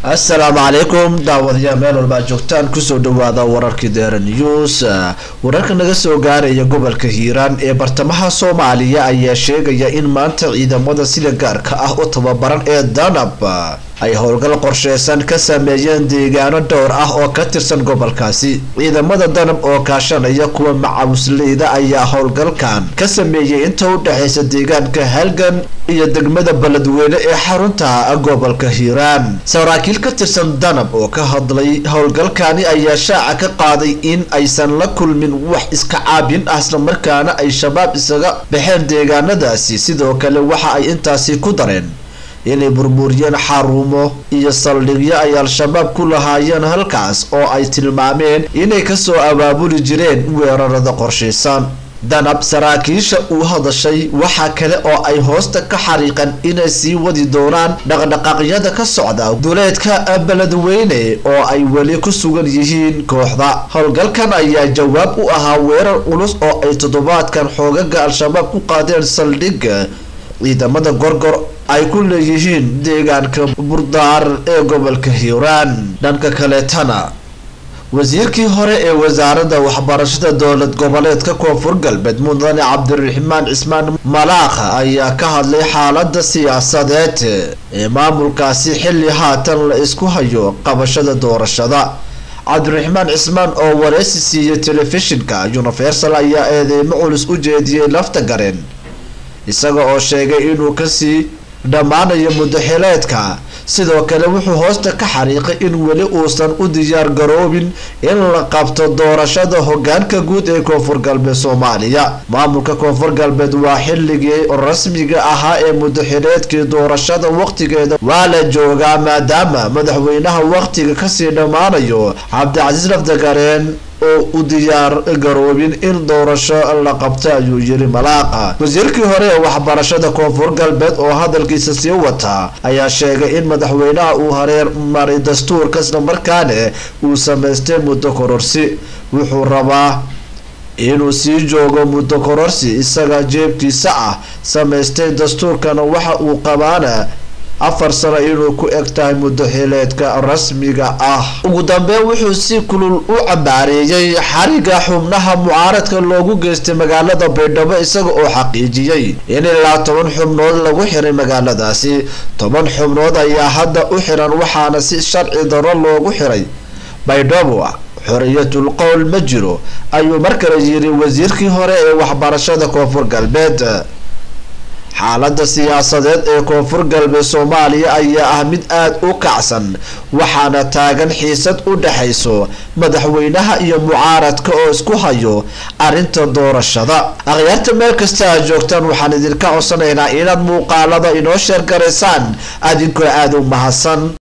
السلام عليكم داوديا meel walba joogtaan kusoo dhawaada wararkii Dheere News wararka naga soo gaaraya gobolka Hiiraan ee bartamaha Soomaaliya ayaa sheegaya in maanta ciidamada sida gaarka ah oo tababaran ee Danab ay howlgal qorsheysan ka sameeyeen deegaano dhowr ah oo ka tirsan gobolkaasi ciidamada Danab oo kaashanaya kuwa macawisleyda ayaa howlgalkan ka sameeyay inta u dhaxaysa deegaanka Halgan iyo degmada Beledweyne ee xarunta gobolka Hiiraan saraakiil ka tirsan Danab oo ka hadlay howlgalkani ayaa shaaca ka qaaday in aysan la kulmin wax iska caabin ah isla markaana ay shabaab isaga baxeen deegaanadaasi sidoo kale waxa ay intaasi ku dareen inay burburiyeen xarumo iyo saldhigyo ay al-shabaab ku lahaayeen halkaas oo ay tilmaameen inay ka soo abaabuli jireen weerarada qorsheysan Danab saraakiisha uu hadashay waxa kale oo ay hoosta ka xariiqan inay sii wadi doonaan dhaqdhaqaaqyada ka socda duleedka Beledweyne oo ay wali ku sugan yihiin kooxda howlgalkan ayaa jawaab u ahaa weerar culus oo ay toddobaadkan xoogaga al-shabaab ku qaadeen saldhigga ciidamada gorgor ay ku leeyihiin deegaanka Burdaar ee gobolka Hiiraan dhanka kale tana wasiirkii hore ee wasaaradda waxbarashada dowlad goboleedka Koonfur Galbeed Mudane Cabdiraxmaan Cismaan Malaaq ayaa ka hadlay xaaladda siyaasadeed ee maamulkaasi xilli haatan la isku hayo qabashada doorashada Cabdiraxmaan Cismaan oo wareysi siiyay telefishinka Universal ayaa eedeymo culus u jeediyay lafta gareen isaga oo sheegay inuu ka sii dhamaanayo muddaxileedka sidoo kale wuxuu hoosta ka xariiqay in wali uusan u diyaar garoobin in la qabto doorashada hoggaanka guud ee Koonfur Galbeed Soomaaliya maamulka Koonfur Galbeed waa xilligii rasmiga ahaa ee muddaxileedkii doorashada waqtigeeda waa la joogaa maadaama madaxweynaha waqtiga ka sii dhamaanayo Cabdicasiis Laftagareen oo u diyaar garoobin in doorasho la qabto ayuu yiri Malaaqa wasiirkii hore ee waxbarashada Koonfur Galbeed oo hadalkiisa sii wata ayaa sheegay in madaxweynaha uu hareer maray dastuurka isla markaana uu sameystay muddo kororsi wuxuu rabaa inuu sii joogo muddo kororsi isaga jeebkiisa ah sameystay dastuurkana waxa uu qabaana 4 sano inuu ku egtahay muddaxileedka rasmiga ah ugu dambeyn wuxuu si kulul u cabaareeyay xariga xubnaha mucaaradka loogu geystay magaalada Baydhabo isaga oo xaqiijiyay in ilaa 10 xubnood lagu xiray magaaladaasi 10 xubnood ayaa hadda u xiran waxaana si sharci darro loogu xiray Baydhabo xoriyatul qowl ma jiro ayuu markale yiri wasiirkii hore ee waxbarashada Koonfur Galbeed xaaladda siyaasadeed ee Koonfur Galbeed Soomaaliya ayaa ah mid aad u kacsan waxaana taagan xiisad u dhaxayso madaxweynaha iyo mucaaradka oo isku hayo arinta doorashada aqyaarta meel kasta aad joogtaan waxaan idinka codsanaynaa inaad muuqaalada inoo sheer gareysaan adinkoo aad u mahadsan